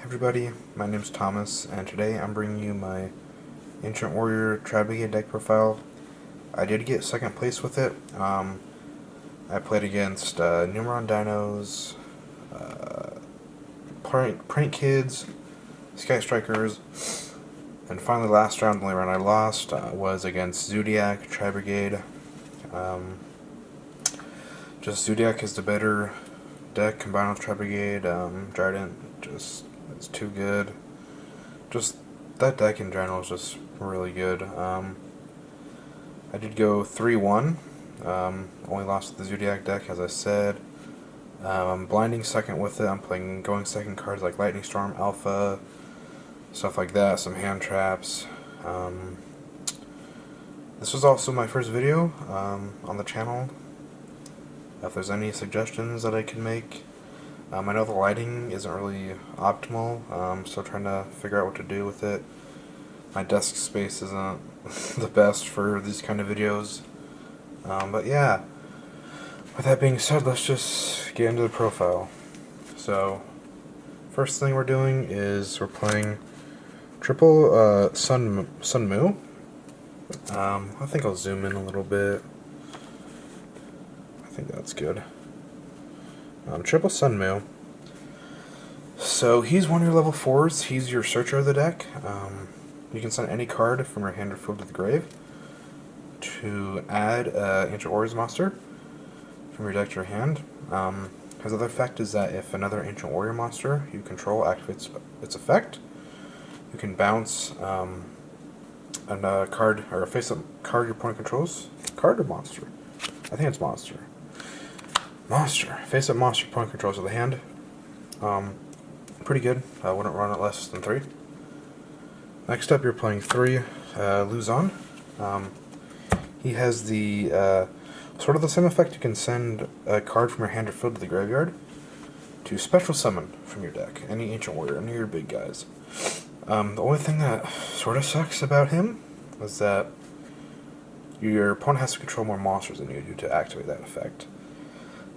everybody, my name's Thomas, and today I'm bringing you my Ancient Warrior Tri-Brigade deck profile. I did get second place with it. I played against Numeron Dinos, Prank Kids, Sky Strikers, and finally last round, the only round I lost, was against Zodiac Tri-Brigade. Just Zodiac is the better deck combined with Tri-Brigade. Trident just is too good. Just that deck in general is just really good. I did go 3-1. Only lost the Zodiac deck, as I said. I'm blinding second with it. I'm playing going second cards like Lightning Storm, Alpha, stuff like that. Some hand traps. This was also my first video on the channel. If there's any suggestions that I can make. I know the lighting isn't really optimal, still trying to figure out what to do with it. My desk space isn't the best for these kind of videos. But yeah, with that being said, let's just get into the profile. So, first thing we're doing is we're playing triple Sun Mu. I think I'll zoom in a little bit. I think that's good. Triple Sun Mu. So he's one of your level 4s. He's your searcher of the deck. You can send any card from your hand or field to the grave to add Ancient Warriors monster from your deck to your hand. His other effect is that if another Ancient Warrior monster you control activates its effect, you can bounce a card or a face-up card your opponent controls. Card or monster? I think it's monster. Monster. Face-up monster your opponent controls of the hand. Pretty good. I wouldn't run it less than 3. Next up, you're playing 3 Luzon. He has the sort of the same effect. You can send a card from your hand or field to the graveyard to special summon from your deck any Ancient Warrior, any of your big guys. The only thing that sort of sucks about him is that your opponent has to control more monsters than you do to activate that effect.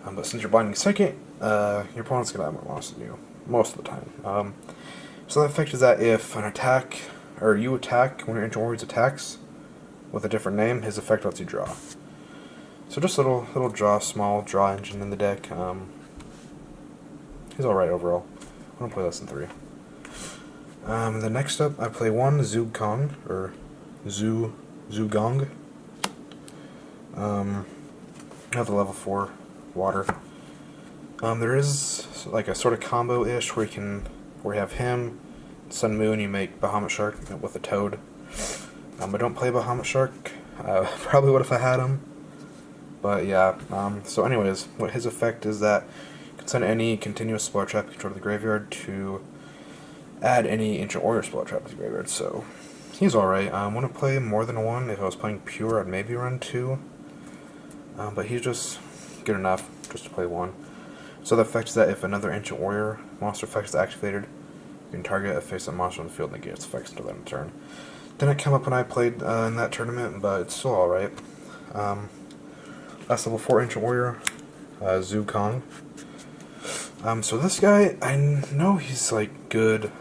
But since you're blinding second, your opponent's going to have more monsters than you, most of the time. So the effect is that if an attack, or you attack when your Ancient Warriors attacks with a different name, his effect lets you draw. So just a little draw, small draw engine in the deck. He's alright overall. I don't play less than 3. The next up, I play 1 Zugong, or Zugong. I have the level 4 water. There is like a sort of combo-ish where you have him, Sun Moon, you make Bahamut Shark with a Toad. I don't play Bahamut Shark. Probably would if I had him. But yeah. So anyways, what his effect is that you can send any continuous spell trap control to the graveyard to add any Ancient Warrior spell trap to the graveyard. So he's alright. I want to play more than 1. If I was playing pure, I'd maybe run 2. But he's just good enough just to play 1. So the effect is that if another Ancient Warrior monster effect is activated, you can target a face-up monster on the field and negate its effects until end of turn. Didn't come up when I played in that tournament, but it's still alright. Last level 4 Ancient Warrior, Zukong. So this guy, I know he's like good.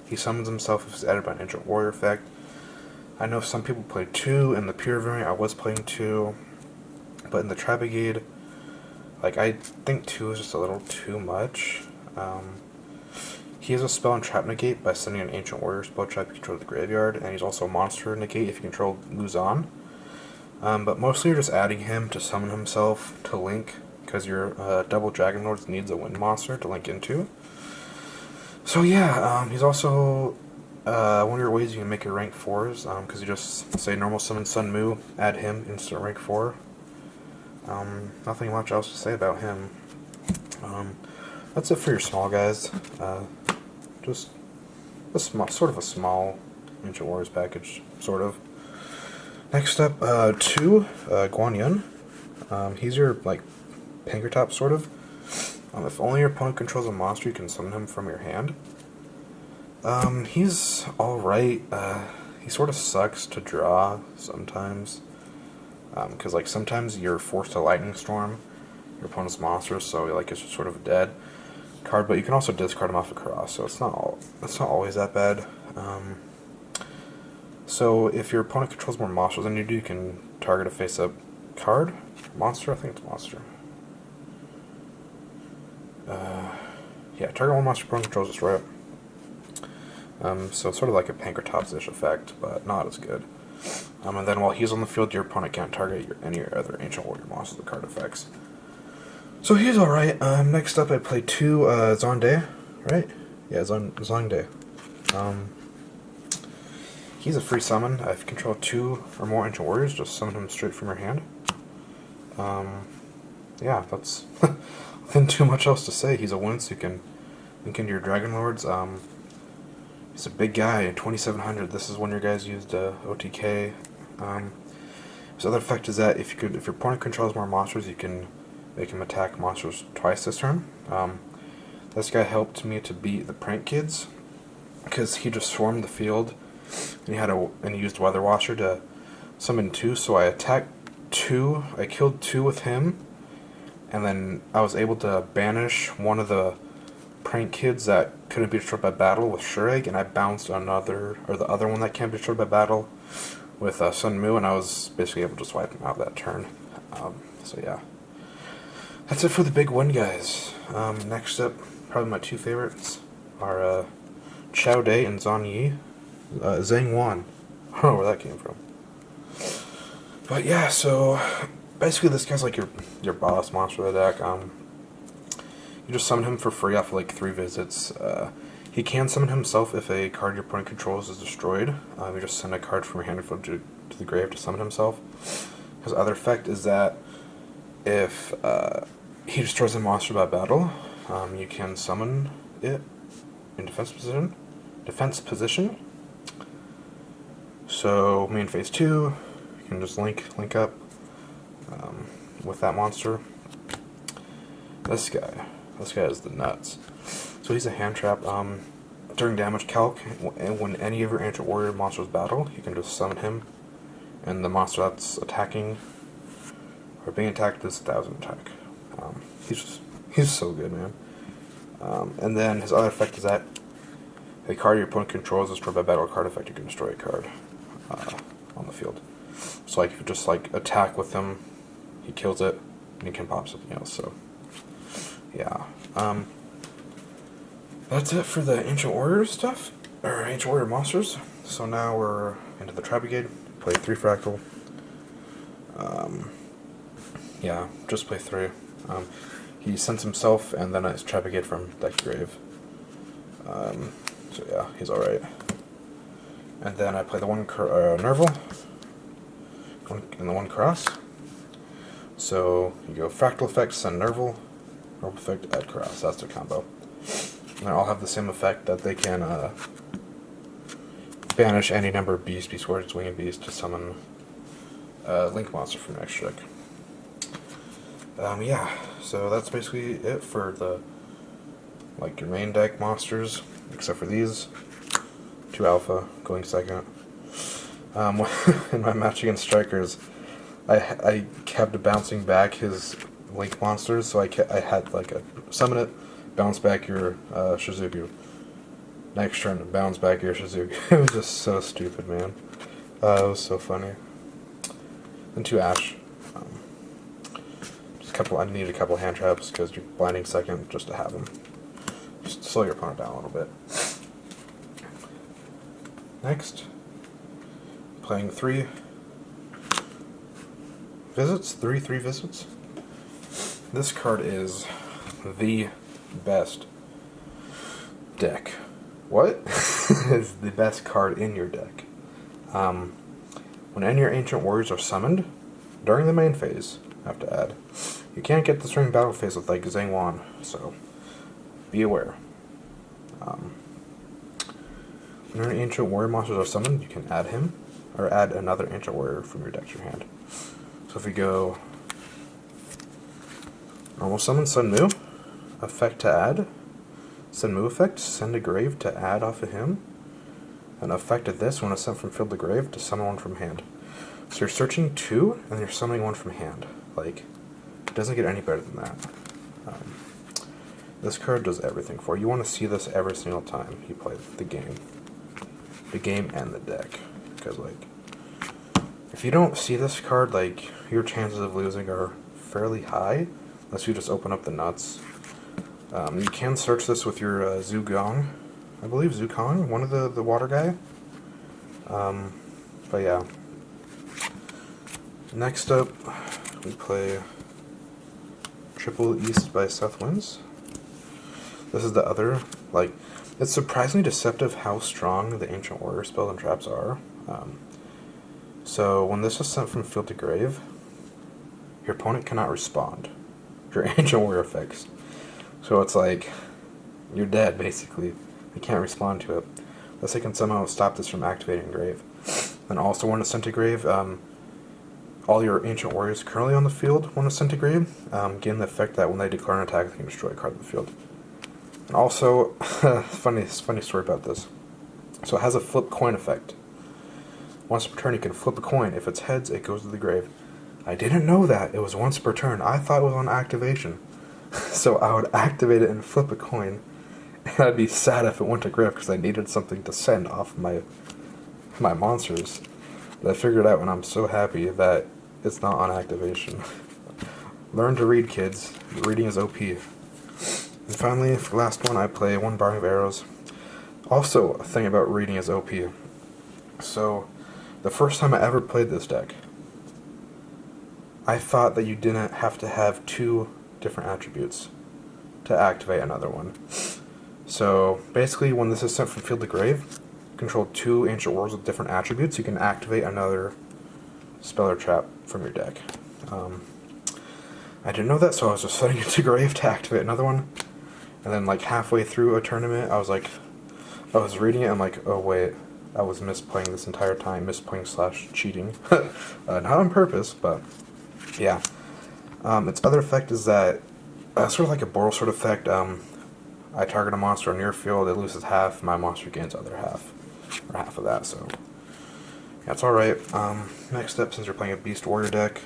He summons himself if he's added by an Ancient Warrior effect. I know some people play 2 in the pure variant. I was playing 2. But in the Tri-Brigade, like, I think 2 is just a little too much. He has a spell and trap negate by sending an Ancient Warrior spell trap you control to the graveyard, and he's also a monster negate if you control Luzon. But mostly you're just adding him to summon himself to link, because your double Dragon Lords needs a wind monster to link into. So yeah, he's also one of your ways you can make your rank 4s, because you just say normal summon Sun Mu, add him, instant rank 4. Nothing much else to say about him. That's it for your small guys. Just sort of a small Ancient Warriors package, sort of. Next up, 2 Guan Yun. He's your like Pankertop, sort of. If only your opponent controls a monster, you can summon him from your hand. He's alright. He sort of sucks to draw sometimes. Because like sometimes you're forced to Lightning Storm your opponent's monster, so like it's just sort of dead. card, but you can also discard him off a cross, so it's not always that bad. So if your opponent controls more monsters than you do, you can target a face-up card, monster. I think it's monster. Yeah, target one monster opponent controls, destroy it. So it's sort of like a Pankratops-ish effect, but not as good. And then while he's on the field, your opponent can't target any other Ancient Warrior monsters with card effects. So he's alright. Next up I play 2 Zonde, right? Yeah, Zonde. He's a free summon. If you control 2 or more Ancient Warriors, just summon him straight from your hand. Yeah, that's nothing too much else to say. He's a win, so you can link into your Dragon Lords. He's a big guy, 2700. This is when your guys used OTK. His other effect is that if your opponent controls more monsters, you can make him attack monsters twice this turn. This guy helped me to beat the Prank Kids because he just swarmed the field, and he used Weather Washer to summon 2. So I attacked 2. I killed 2 with him, and then I was able to banish one of the Prank Kids that couldn't be destroyed by battle with Shureg, and I bounced the other one that can't be destroyed by battle with Sun Mu, and I was basically able to just wipe him out that turn. So yeah, that's it for the big win, guys. Next up, probably my 2 favorites are Chao Day and Zhang Yi. Zhang Wan. I don't know where that came from. But yeah, so basically this guy's like your boss monster of the deck. You just summon him for free off of like 3 visits. He can summon himself if a card your opponent controls is destroyed. You just send a card from your hand to the grave to summon himself. His other effect is that if he destroys a monster by battle, you can summon it in defense position. So main phase 2, you can just link up with that monster. This guy is the nuts. So he's a hand trap. During damage calc, when any of your Ancient Warrior monsters battle, you can just summon him, and the monster that's attacking or being attacked is 1000 attack. He's so good, man. And then his other effect is that a card your opponent controls is destroyed by battle card effect. You can destroy a card on the field. So like if you just like attack with him, he kills it, and he can pop something else. So yeah. That's it for the Ancient Warrior stuff, or Ancient Warrior monsters. So now we're into the Tri-Brigade. Play 3 Fractal. Yeah, just play 3. He sends himself, and then it's Tri-Brigade from deck to grave. So yeah, he's alright. And then I play the 1 Nerval, and the 1 Cross. So you go Fractal Effect, send Nerval effect, add Cross. That's the combo. And they all have the same effect that they can banish any number of Beast Warriors, Winged Beast to summon Link monster from your extra deck. Yeah, so that's basically it for the your main deck monsters, except for these 2 alpha going second. In my match against Strikers, I kept bouncing back his Link monsters, so I had like a summon it, bounce back your Shizuku. Next turn, bounce back your Shizuku. It was just so stupid, man. It was so funny. And 2 Ash. I need a couple hand traps because you're blinding second just to have them. Just slow your opponent down a little bit. Next, playing 3 visits. 3 visits. This card is the best deck. What? Is the best card in your deck. When any of your Ancient Warriors are summoned during the main phase, I have to add, you can't get this during battle phase with like Zhang Wan, so be aware. When your Ancient Warrior monsters are summoned, you can add him, or add another Ancient Warrior from your deck to your hand. So if we go normal summon Sun Mu, effect to add, Sun Mu effect, send a grave to add off of him, and effect of this when it's sent from field to grave to summon 1 from hand. So you're searching 2, and you're summoning 1 from hand. Like, it doesn't get any better than that. This card does everything for you. You want to see this every single time you play the game. The game and the deck. Because, like, if you don't see this card, like, your chances of losing are fairly high. Unless you just open up the nuts. You can search this with your Zugong. I believe Zukong, one of the water guy. But yeah. Next up, we play Triple East by South Winds. This is the other, like, it's surprisingly deceptive how strong the Ancient Warrior spells and traps are. So when this is sent from field to grave, your opponent cannot respond to your Ancient Warrior effects. So it's like, you're dead, basically. They can't respond to it. Unless they can somehow stop this from activating grave. And also when it's sent to grave, all your Ancient Warriors currently on the field when it's sent to grave, gain the effect that when they declare an attack, they can destroy a card on the field. And also, funny story about this. So it has a flip coin effect. Once per turn, you can flip a coin. If it's heads, it goes to the grave. I didn't know that. It was once per turn. I thought it was on activation. So I would activate it and flip a coin. And I'd be sad if it went to grave because I needed something to send off my monsters. But I figured out, and I'm so happy that it's not on activation. Learn to read, kids. Reading is OP. And finally, for the last one, I play one Barring of Arrows. Also, a thing about reading is OP. So, the first time I ever played this deck, I thought that you didn't have to have 2 different attributes to activate another one. So, basically, when this is sent from field to grave, control 2 Ancient Warriors with different attributes, you can activate another spell or trap from your deck. I didn't know that, so I was just setting it to grave to activate another one. And then, like, halfway through a tournament, I was reading it, I'm like, oh wait, I was misplaying this entire time, misplaying / cheating. Not on purpose, but yeah. Its other effect is that, sort of like a Boral sort of effect, I target a monster on your field, it loses half, my monster gains the other half. Or half of that, so yeah, it's alright. Next up, since you're playing a Beast Warrior deck,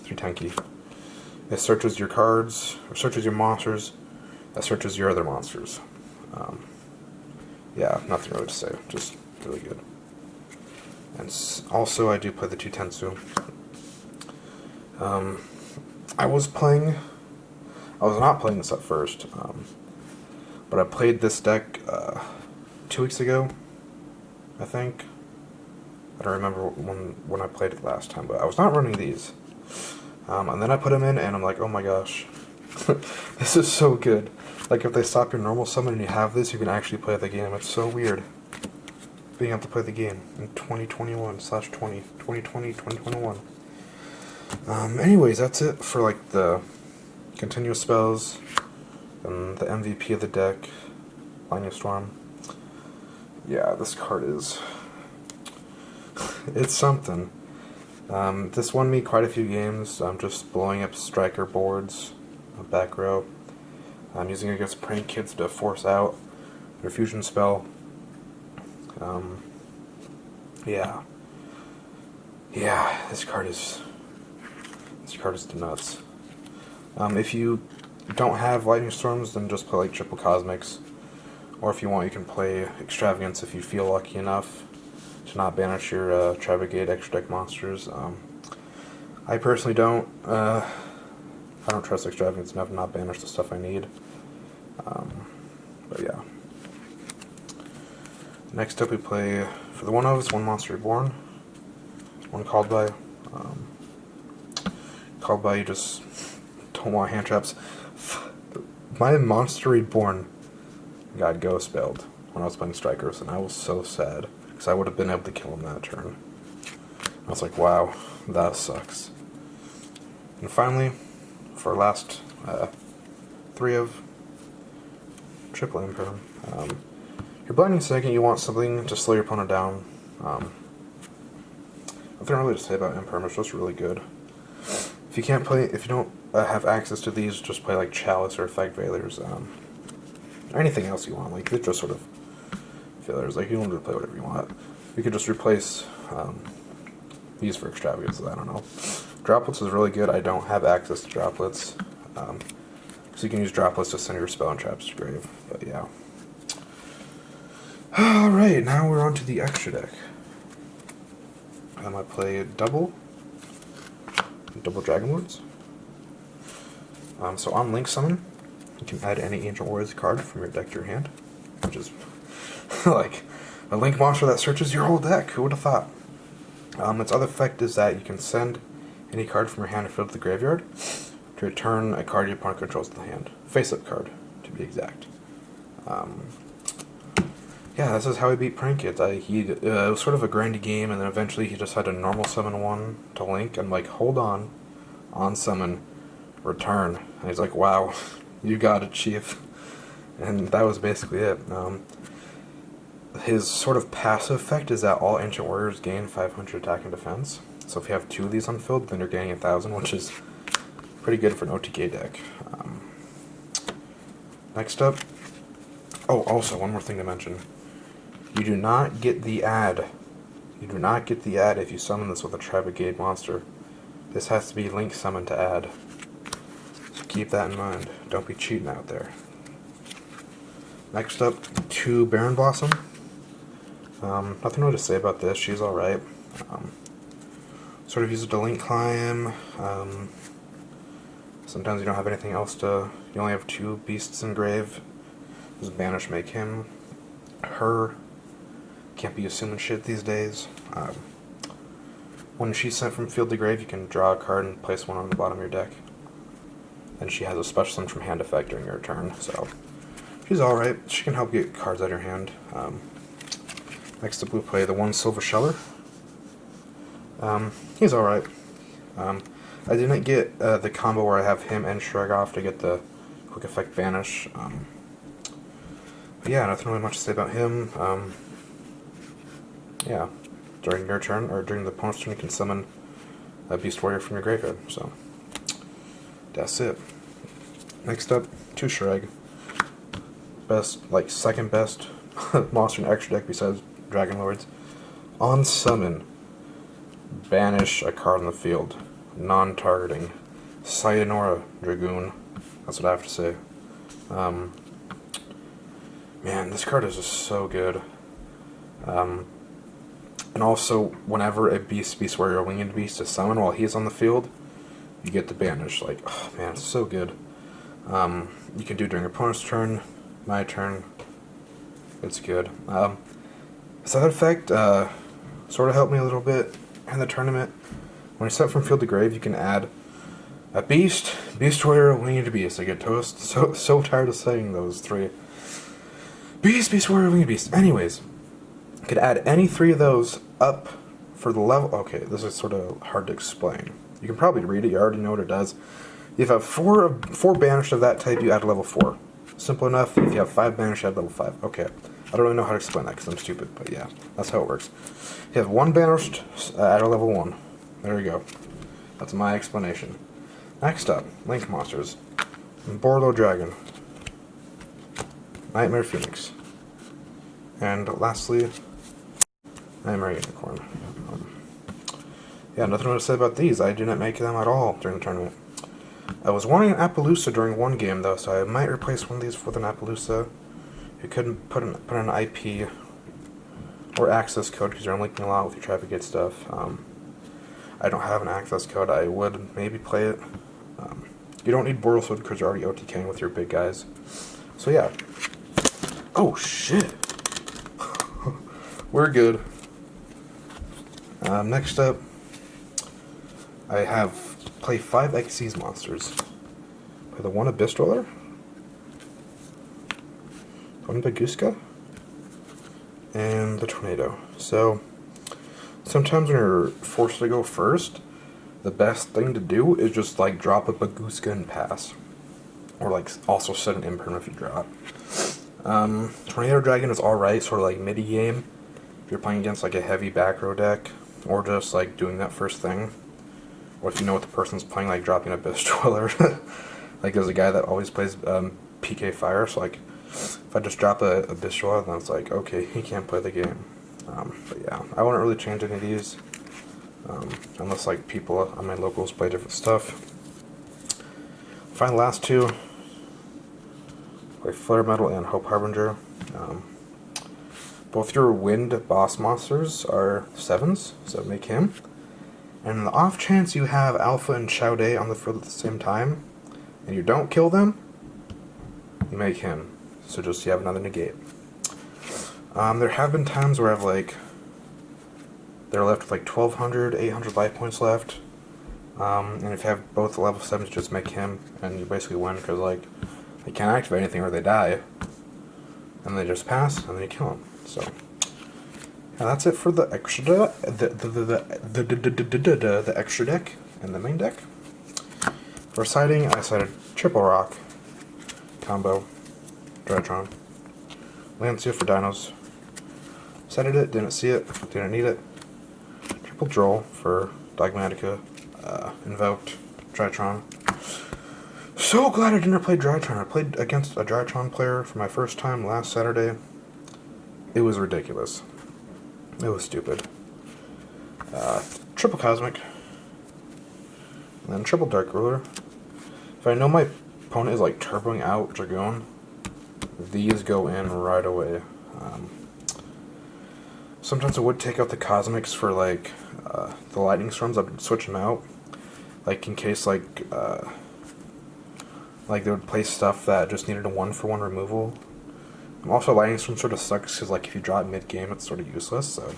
3 Tenki. It searches your cards, or searches your monsters, that searches your other monsters. Yeah, nothing really to say, just really good. And also, I do play the 2 Tensu. I was not playing this at first, but I played this deck 2 weeks ago, I think. I don't remember when I played it last time, but I was not running these. And then I put them in, and I'm like, oh my gosh, this is so good. Like, if they stop your normal summon and you have this, you can actually play the game. It's so weird being able to play the game in 2021. Anyways, that's it for, like, the continuous spells and the MVP of the deck, Lightning Storm. Yeah, this card is... it's something. This won me quite a few games. I'm just blowing up striker boards, back row. I'm using it against prank kids to force out their fusion spell. Yeah, this card is the nuts. If you don't have Lightning Storms, then just play like Triple Cosmics. Or if you want, you can play Extravagance if you feel lucky enough to not banish your Tri-Brigade extra deck monsters. I personally don't. I don't trust Extravagance enough to not banish the stuff I need. But yeah. Next up we play, for the 1/ofs, 1 Monster Reborn. 1 Called By. Called By, you just don't want hand traps. My Monster Reborn got ghost spelled when I was playing Strikers, and I was so sad, because I would have been able to kill him that turn. I was like, wow, that sucks. And finally, for our last 3 of Triple Emperor, you're blinding second, you want something to slow your opponent down. Nothing really to say about Emperor, it's just really good. If you don't have access to these, just play like Chalice or Effect Veilers, or anything else you want. Like, they're just sort of fillers. Like, you don't have to play whatever you want. You could just replace these for Extravagances, I don't know. Droplets is really good. I don't have access to Droplets. So you can use droplets to send your spell and traps to grave. But yeah. Alright, now we're on to the extra deck. I might play double Dragon Lords. So on Link Summon, you can add any Ancient Warriors card from your deck to your hand, which is like a Link monster that searches your whole deck. Who would have thought? Its other effect is that you can send any card from your hand to fill to the graveyard to return a card your opponent controls to the hand. Face-up card, to be exact. Yeah, this is how he beat Prank Kids. It was sort of a grindy game, and then eventually he just had a normal summon one to Link. I'm like, hold on summon, return. And he's like, wow, you got it, Chief. And that was basically it. His sort of passive effect is that all Ancient Warriors gain 500 attack and defense. So if you have 2 of these on field, then you're gaining 1,000, which is pretty good for an OTK deck. Next up, oh, also, one more thing to mention. You do not get the add. You do not get the add if you summon this with a Tri-Brigade monster. This has to be Link summoned to add. So keep that in mind. Don't be cheating out there. Next up, 2 Baron Blossom. Nothing really to say about this. She's alright. Sort of use it to Link climb. Sometimes you don't have anything else to... You only have 2 beasts in grave. Does banish make him? Her. Can't be assuming shit these days. When she's sent from field to grave, you can draw a card and place one on the bottom of your deck. And she has a special summon from hand effect during your turn, so she's alright. She can help get cards out of your hand. Next up we play the 1 Silver Sheller. He's alright. I didn't get the combo where I have him and Shrug off to get the quick effect banish. But yeah, nothing really much to say about him. Yeah, during your turn, or during the opponent's turn, you can summon a Beast Warrior from your graveyard, so that's it. Next up, 2 Shrug. Best, like, second best monster in extra deck besides Dragon Lords. On summon, banish a card on the field. Non-targeting. Sayonara Dragoon. That's what I have to say. Man, this card is just so good. And also, whenever a Beast Warrior or Winged Beast is summoned while he's on the field, you get the banish. Like, oh man, it's so good. You can do it during your opponent's turn, my turn. It's good. This other effect sort of helped me a little bit in the tournament. When you set from field to grave, you can add a Beast Warrior, Winged Beast. I get so tired of saying those 3. Beast Warrior, Winged Beast. Anyways, you could add any 3 of those up for the level. Okay, this is sort of hard to explain. You can probably read it. You already know what it does. If you have 4 banished of that type, you add level 4. Simple enough. If you have 5 banished, you add level 5. Okay. I don't really know how to explain that because I'm stupid, but yeah, that's how it works. You have 1 banished, add a level 1. There you go. That's my explanation. Next up, Link monsters. Borlo Dragon. Nightmare Phoenix. And lastly, Nightmare Unicorn. Yeah, nothing to say about these. I didn't make them at all during the tournament. I was wanting an Appaloosa during one game, though, so I might replace one of these with an Appaloosa. You couldn't put an IP or access code because you're unlinking a lot with your Tri-Brigade stuff. I don't have an access code. I would maybe play it. You don't need Boral Sword because you're already OTKing with your big guys. So yeah. Oh shit. We're good. Next up, I have play 5 Xyz monsters. Play the 1 Abyss Dweller, 1 Baguska, and the Tornado. So sometimes when you're forced to go first, the best thing to do is just like drop a Baguska and pass. Or like also set an imperm if you drop. Tornado Dragon is alright, sort of like midi game. If you're playing against like a heavy back row deck, or just like doing that first thing. Or if you know what the person's playing, like dropping a Abyss Dweller. Like there's a guy that always plays PK Fire, so like if I just drop a Abyss Dweller, then it's like, okay, he can't play the game. But yeah, I wouldn't really change any of these. Unless like people on my locals play different stuff. Find the last 2. Play Flare Metal and Hope Harbinger. Both your wind boss monsters are 7s, so make him. And in the off chance you have Alpha and Chowday on the field at the same time, and you don't kill them, you make him. So just you have another negate. There have been times where they're left with like 1200, 800 life points left. And if you have both level 7s, just make him, and you basically win, because they can't activate anything or they die. And they just pass, and then you kill them. So, yeah, that's it for the extra the extra deck and the main deck. For siding, I sided Triple Rock, Combo, Drytron, Lancia for Dinos. Sided it, didn't see it, didn't need it. Triple Droll for Dogmatica, Invoked, Drytron. So glad I didn't play Drytron. I played against a Drytron player for my first time last Saturday. It was ridiculous. It was stupid. Triple Cosmic. And then Triple Dark Ruler. If I know my opponent is like turboing out Dragoon, these go in right away. Sometimes I would take out the Cosmics for the Lightning Storms. I would switch them out. In case they would play stuff that just needed a 1-for-1 removal. Also, Lightning Storm sort of sucks because if you draw it mid-game, it's sort of useless. So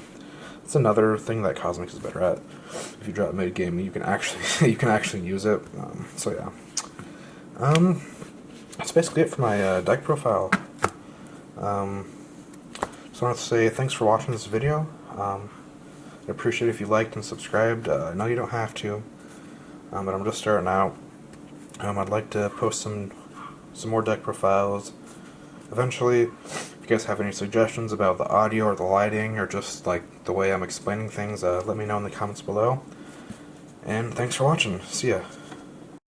that's another thing that Cosmic is better at. If you draw it mid-game, you can actually use it. So yeah, that's basically it for my deck profile. Just wanted to say thanks for watching this video. I'd appreciate it if you liked and subscribed. I know you don't have to, but I'm just starting out. I'd like to post some more deck profiles eventually. If you guys have any suggestions about the audio or the lighting or just the way I'm explaining things, let me know in the comments below. And thanks for watching. See ya.